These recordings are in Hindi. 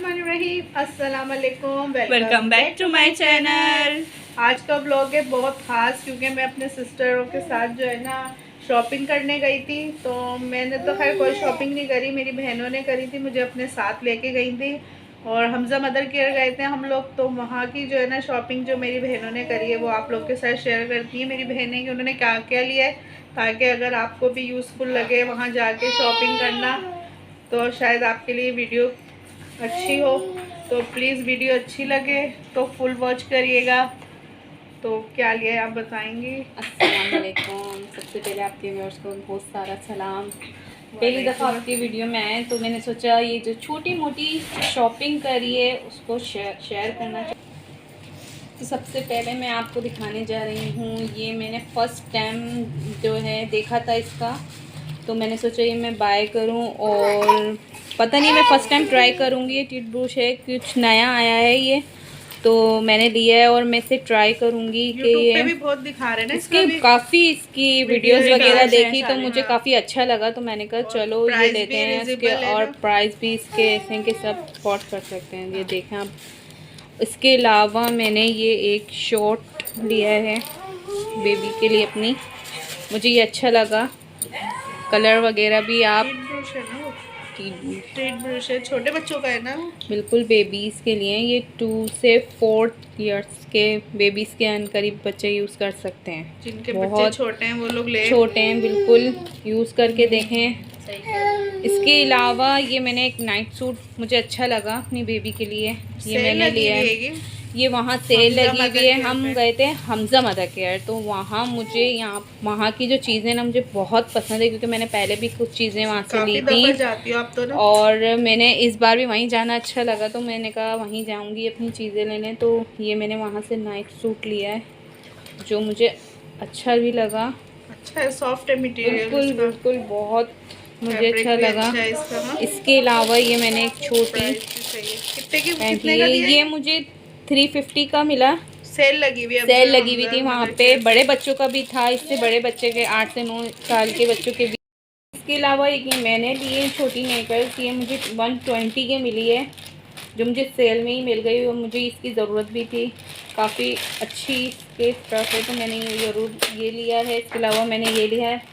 अस्सलाम वालेकुम, welcome back to my channel. आज का ब्लॉग है बहुत ख़ास क्योंकि मैं अपने सिस्टरों के साथ जो है ना शॉपिंग करने गई थी। तो मैंने तो खैर कोई शॉपिंग नहीं करी, मेरी बहनों ने करी थी, मुझे अपने साथ लेके गई थी और हमजा मदर केयर गए थे हम लोग। तो वहाँ की जो है ना शॉपिंग जो मेरी बहनों ने करी है वो आप लोग के साथ शेयर करती है मेरी बहनें कि उन्होंने क्या क्या लिया है, ताकि अगर आपको भी यूज़फुल लगे वहाँ जाके शॉपिंग करना तो शायद आपके लिए वीडियो अच्छी हो। तो प्लीज़ वीडियो अच्छी लगे तो फुल वॉच करिएगा। तो क्या लिया है आप बताएंगी? अस्सलाम वालेकुम। सबसे पहले आपके व्यूअर्स को बहुत सारा सलाम। पहली दफ़ा आपकी वीडियो में आए तो मैंने सोचा ये जो छोटी मोटी शॉपिंग करी है उसको शेयर करना चाहिए। तो सबसे पहले मैं आपको दिखाने जा रही हूँ, ये मैंने फ़र्स्ट टाइम जो है देखा था इसका, तो मैंने सोचा ये मैं बाय करूँ और पता नहीं मैं फ़र्स्ट टाइम ट्राई करूँगी। ये टिट ब्रूश है, कुछ नया आया है ये, तो मैंने लिया है और मैं इसे ट्राई करूँगी कि यूट्यूब पे ये भी बहुत दिखा रहे हैं ना इसके काफ़ी इसकी वीडियोस वगैरह देखी तो मुझे काफ़ी अच्छा लगा, तो मैंने कहा चलो ये लेते हैं इसके, और प्राइस भी इसके ऐसे हैं कि सब अफोर्ड कर सकते हैं। ये देखें आप। इसके अलावा मैंने ये एक शॉर्ट लिया है बेबी के लिए अपनी, मुझे ये अच्छा लगा। कलर वगैरह भी आप ट्रीट ब्रश है, छोटे बच्चों का है ना, बिल्कुल बेबीज़ के लिए। ये 2 से 4 इयर्स के बेबीज़ के करीब बच्चे यूज़ कर सकते हैं, जिनके बच्चे छोटे हैं वो लोग ले छोटे हैं, बिल्कुल यूज़ करके देखें। इसके अलावा ये मैंने एक नाइट सूट मुझे अच्छा लगा अपनी बेबी के लिए, ये मैंने लिया है। ये वहाँ सेल लगी हुई है, हम गए थे हमजा मदर केयर, तो वहाँ मुझे वहाँ की जो चीज़ें ना मुझे बहुत पसंद है क्योंकि मैंने पहले भी कुछ चीज़ें वहाँ से ली थी जाती हो आप तो ना? और मैंने इस बार भी वहीं जाना अच्छा लगा तो मैंने कहा वहीं जाऊँगी अपनी चीज़ें लेने। तो ये मैंने वहाँ से नाइट सूट लिया है जो मुझे अच्छा भी लगा। अच्छा है, सॉफ्ट है मटेरियल, बिल्कुल बिल्कुल बहुत मुझे अच्छा लगा। इसके अलावा ये मैंने एक छोटी कितने का दिया? ये मुझे 350 का मिला। सेल लगी हुई थी वहाँ पे, बड़े बच्चों का भी था, इससे बड़े बच्चे के 8 से 9 साल के बच्चों के भी। इसके अलावा ये मैंने लिए छोटी नेकर्स, ये मुझे 120 के मिली है जो मुझे सेल में ही मिल गई और मुझे इसकी ज़रूरत भी थी, काफ़ी अच्छी इसके स्टफ है तो मैंने ये ज़रूर ये लिया है। इसके अलावा मैंने ये लिया है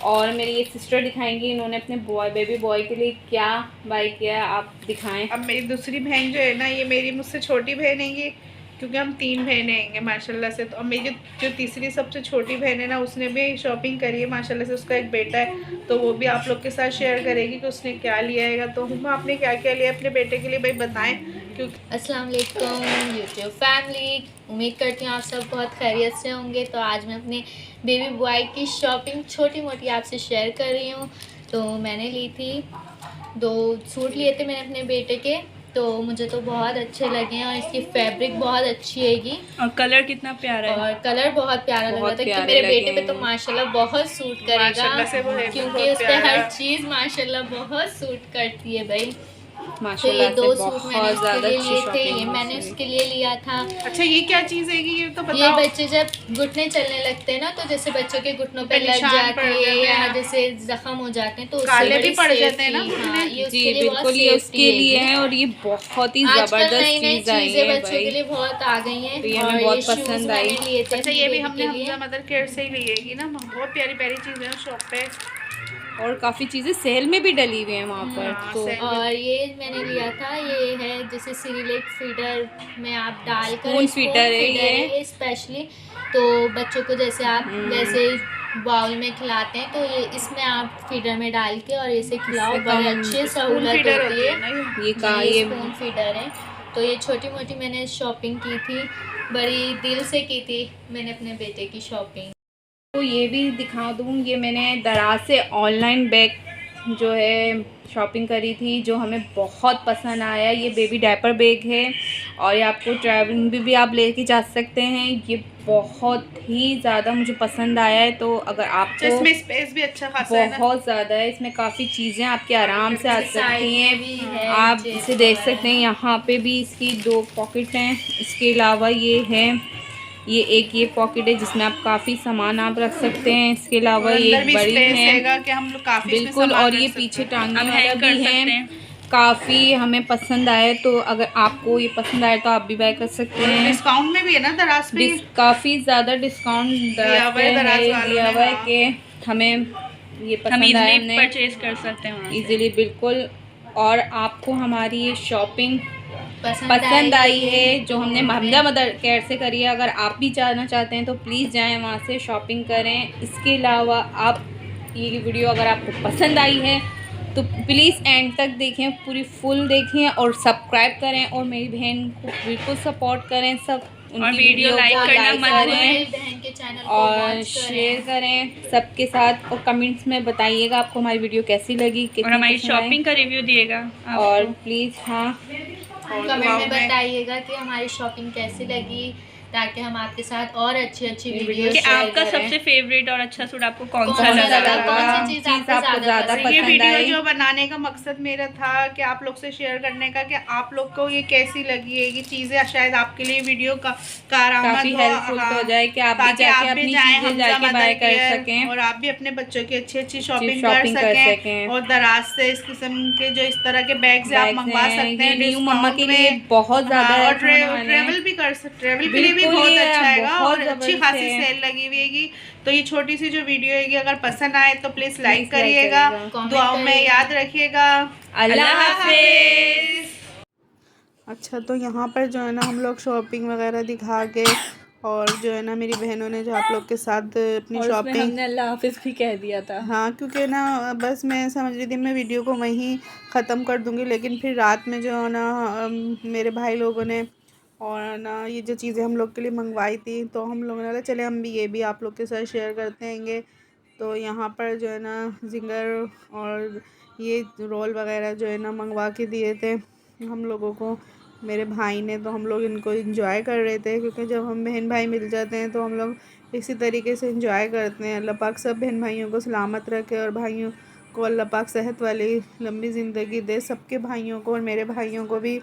और मेरी ये सिस्टर दिखाएंगी इन्होंने अपने बेबी बॉय के लिए क्या बाय किया है, आप दिखाएं। अब मेरी दूसरी बहन जो है ना, ये मेरी मुझसे छोटी बहन है क्योंकि हम 3 बहनें हैं माशाल्लाह से। तो अब मेरी जो तीसरी सबसे छोटी बहन है ना उसने भी शॉपिंग करी है माशाल्लाह से, उसका एक बेटा है तो वो भी आप लोग के साथ शेयर करेगी कि उसने क्या लिया है। तो हम आपने क्या क्या लिया अपने बेटे के लिए भाई बताएं। क्योंकि अस्सलाम वालेकुम यूट्यूब फैमिली, उम्मीद करती हूँ आप सब बहुत खैरियत से होंगे। तो आज मैं अपने बेबी बॉय की शॉपिंग छोटी मोटी आपसे शेयर कर रही हूँ। तो मैंने ली थी 2 सूट लिए थे मैंने अपने बेटे के, तो मुझे तो बहुत अच्छे लगे हैं और इसकी फैब्रिक बहुत अच्छी हैगी और कलर कितना प्यारा है, और कलर बहुत प्यारा लग रहा था कि मेरे बेटे पे तो माशाल्लाह बहुत सूट करेगा क्योंकि उस पर हर चीज़ माशाल्लाह बहुत सूट करती है भाई। तो ये 2 सूट मैंने उसके लिए लिए थे, ये मैंने उसके लिए लिया था। अच्छा ये क्या चीज़ है ये तो बताओ। ये बच्चे जब घुटने चलने लगते हैं ना, तो जैसे बच्चों के घुटनों पे लग जाती है या जैसे जख्म हो जाते हैं तो काले भी पड़ जाते हैं ना। हाँ, ये जी बिल्कुल ये उसके लिए है और ये बहुत ही जबरदस्त चीज आई है बच्चों के लिए बहुत आ गई हैं, तो ये हमें बहुत पसंद आई। अच्छा ये भी हमने हमजा मदर केयर से ही लिएगी ना, बहुत प्यारी प्यारी चीज़ें हैं शॉप पे और काफ़ी चीज़ें सेल में भी डली हुई हैं वहाँ पर। तो और ये मैंने लिया था, ये है जैसे सीरियलेक फीडर में आप डालकर, स्पून फीडर है ये स्पेशली, तो बच्चों को जैसे आप जैसे बाउल में खिलाते हैं तो ये इसमें आप फीडर में डाल के और इसे खिलाओ, बड़ी अच्छी सहूलत होती है। ये स्पून फीडर है। तो ये छोटी मोटी मैंने शॉपिंग की थी, बड़ी दिल से की थी मैंने अपने बेटे की शॉपिंग। तो ये भी दिखा दूँ, ये मैंने दराज से ऑनलाइन बैग जो है शॉपिंग करी थी जो हमें बहुत पसंद आया। ये बेबी डायपर बैग है और ये आपको ट्रैवलिंग भी आप लेके जा सकते हैं। ये बहुत ही ज़्यादा मुझे पसंद आया है। तो अगर आपको इसमें स्पेस भी अच्छा खासा है ना, बहुत ज़्यादा है, इसमें काफ़ी चीज़ें आपके आराम से आ सकती हैं। आप इसे देख सकते हैं, यहाँ पे भी इसकी 2 पॉकेट हैं। इसके अलावा ये है ये पॉकेट है जिसमें आप काफ़ी सामान आप रख सकते हैं। इसके अलावा ये एक बड़ी है कि हम लोग काफी बिल्कुल, और ये पीछे टांगने वाला भी है। काफ़ी हमें पसंद आए, तो अगर आपको ये पसंद आए तो आप भी बाय कर सकते हैं। डिस्काउंट में भी है ना दराज पे, काफ़ी ज़्यादा डिस्काउंट दिया हुआ है कि हमें ये पसंद आया, हमने परचेज कर सकते हैं इजीली, बिल्कुल। और आपको हमारी ये शॉपिंग पसंद आई है जो हमने हमजा मदर केयर से करी है। अगर आप भी जाना चाहते हैं तो प्लीज़ जाएं, वहाँ से शॉपिंग करें। इसके अलावा आप ये वीडियो अगर आपको पसंद आई है तो प्लीज़ एंड तक देखें, पूरी फुल देखें और सब्सक्राइब करें और मेरी बहन को बिल्कुल सपोर्ट करें। सब उनकी वीडियो लाइक करना मत भूलें और शेयर करें सबके साथ, और कमेंट्स में बताइएगा आपको हमारी वीडियो कैसी लगी, और हमारी शॉपिंग का रिव्यू दिएगा और प्लीज़ कमेंट में बताइएगा कि हमारी शॉपिंग कैसी लगी, ताकि हम आपके साथ और अच्छी वीडियो कि आपका सबसे फेवरेट और अच्छा सूट आपको कौन सा लगा, कौन सी चीज़ आपको ज़्यादा ये वीडियो जो बनाने का मकसद मेरा था कि आप लोग से शेयर करने का कि आप लोग को ये कैसी लगी है ये चीज़ें, शायद आपके लिए वीडियो का कारआमद हो जाए कि आप भी जाके अपनी चीजें जाके बाय कर सकें और आप भी अपने बच्चों की अच्छी शॉपिंग कर सकें और दराज से इस किस्म के जो इस तरह के बैग्स आप मंगवा सकते हैं न्यू मम्मा के लिए बहुत ज़्यादा, और ट्रेवल भी कर सकते, ट्रेवल के लिए भी बहुत अच्छा है और अच्छी खासी सेल लगी हुई है। तो ये छोटी सी जो वीडियो है अगर पसंद आए तो प्लीज लाइक करिएगा, दुआओं में याद रखिएगा। अल्लाह हाफिज़। अच्छा, तो यहाँ पर जो है ना हम लोग शॉपिंग वगैरह दिखा के, और जो है ना मेरी बहनों ने जो आप लोग के साथ अपनी शॉपिंग, हमने अल्लाह हाफिज़ भी कह दिया था। हाँ, क्योंकि ना बस मैं समझ रही थी मैं वीडियो को वहीं ख़त्म कर दूँगी, लेकिन फिर रात में जो है ना मेरे भाई लोगों ने और ना ये जो चीज़ें हम लोग के लिए मंगवाई थी, तो हम लोगों ने बोला चले हम भी ये भी आप लोग के साथ शेयर करते हैंगे। तो यहाँ पर जो है ना जिंगर और ये रोल वगैरह जो है ना मंगवा के दिए थे हम लोगों को मेरे भाई ने, तो हम लोग इनको एंजॉय कर रहे थे, क्योंकि जब हम बहन भाई मिल जाते हैं तो हम लोग इसी तरीके से एंजॉय करते हैं। अल्लाह पाक सब बहन भाइयों को सलामत रखे और भाइयों को अल्लाह पाक सेहत वाली लंबी ज़िंदगी दे, सबके भाइयों को और मेरे भाइयों को भी,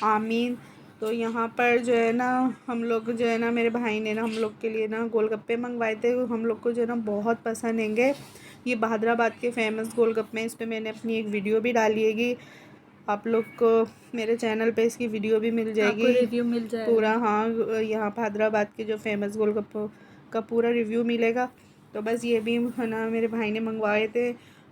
आमीन। तो यहाँ पर जो है ना हम लोग जो है ना मेरे भाई ने ना हम लोग के लिए ना गोलगप्पे मंगवाए थे, हम लोग को जो है ना बहुत पसंद हैंगे। ये हैदराबाद के फेमस गोलगप्पे हैं, इस पर मैंने अपनी एक वीडियो भी डाली हैगी, आप लोग को मेरे चैनल पे इसकी वीडियो भी मिल जाएगी, रिव्यू मिल जाएगा पूरा। हाँ, यहाँ पर हैदराबाद के जो फेमस गोलगप्पों का पूरा रिव्यू मिलेगा। तो बस ये भी है ना मेरे भाई ने मंगवाए थे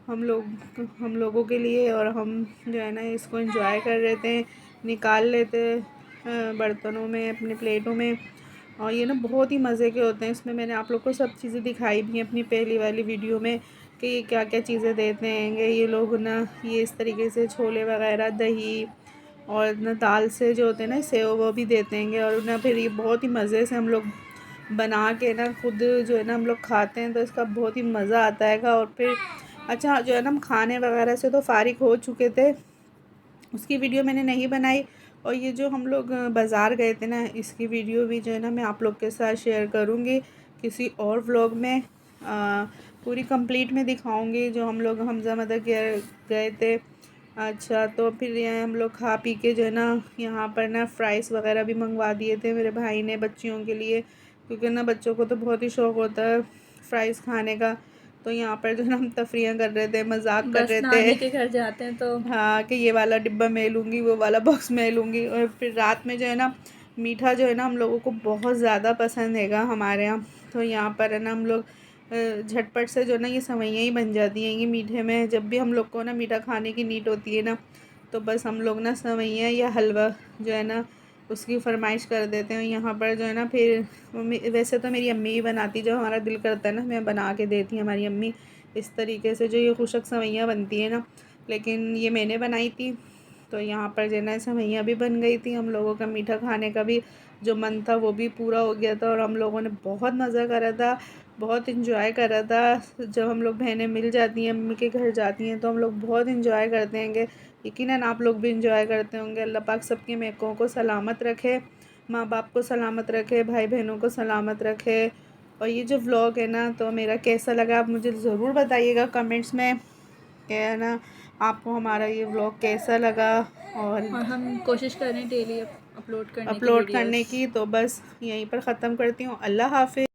हम लोगों के लिए, और हम जो है ना इसको एंजॉय कर रहे थे, निकाल लेते बर्तनों में, अपने प्लेटों में। और ये ना बहुत ही मज़े के होते हैं। इसमें मैंने आप लोग को सब चीज़ें दिखाई भी हैं अपनी पहली वाली वीडियो में कि ये क्या क्या चीज़ें देते हैं ये लोग ना। ये इस तरीके से छोले वगैरह, दही और ना दाल से जो होते हैं ना सेव वो भी देते हैं, और ना फिर ये बहुत ही मज़े से हम लोग बना के ना खुद जो है ना हम लोग खाते हैं, तो इसका बहुत ही मज़ा आता है। और फिर अच्छा जो है ना हम खाने वगैरह से तो फ़ारिग हो चुके थे, उसकी वीडियो मैंने नहीं बनाई। और ये जो हम लोग बाज़ार गए थे ना, इसकी वीडियो भी जो है ना मैं आप लोग के साथ शेयर करूँगी किसी और व्लॉग में, पूरी कंप्लीट में दिखाऊंगी जो हम लोग हमजा मदर केयर गए थे। अच्छा, तो फिर ये हम लोग खा पी के जो है ना यहाँ पर ना फ्राइज़ वगैरह भी मंगवा दिए थे मेरे भाई ने बच्चियों के लिए, क्योंकि ना बच्चों को तो बहुत ही शौक़ होता है फ्राइज़ खाने का। तो यहाँ पर जो है ना हम तफरियाँ कर रहे थे, मजाक कर रहे थे के घर जाते हैं तो हाँ कि ये वाला डिब्बा मैं लूँगी, वो वाला बॉक्स मैं लूँगी। और फिर रात में जो है ना मीठा जो है ना हम लोगों को बहुत ज़्यादा पसंद हैगा हमारे यहाँ। तो यहाँ पर है ना हम लोग झटपट से जो है ना ये सेवइयाँ ही बन जाती हैं ये मीठे में। जब भी हम लोग को ना मीठा खाने की नीड होती है ना, तो बस हम लोग ना सेवइयाँ या हलवा जो है ना उसकी फरमाइश कर देते हैं। यहाँ पर जो है ना फिर वैसे तो मेरी अम्मी ही बनाती, जब हमारा दिल करता है ना मैं बना के देती हूँ हमारी अम्मी इस तरीके से जो ये खुशक सेवइयाँ बनती है ना, लेकिन ये मैंने बनाई थी। तो यहाँ पर जो है ना सेवइयाँ भी बन गई थी, हम लोगों का मीठा खाने का भी जो मन था वो भी पूरा हो गया था, और हम लोगों ने बहुत मज़ा करा था, बहुत इंजॉय करा था। जब हम लोग बहनें मिल जाती हैं अम्मी के घर जाती हैं तो हम लोग बहुत इंजॉय करते हैं, यकीनन आप लोग भी इंजॉय करते होंगे। अल्लाह पाक सबके मेकों को सलामत रखे, माँ बाप को सलामत रखे, भाई बहनों को सलामत रखे। और ये जो व्लॉग है ना तो मेरा कैसा लगा आप मुझे ज़रूर बताइएगा कमेंट्स में, क्या है ना आपको हमारा ये व्लॉग कैसा लगा। और हम कोशिश करें डेली अपलोड करने की। तो बस यहीं पर ख़त्म करती हूँ। अल्लाह हाफिज़।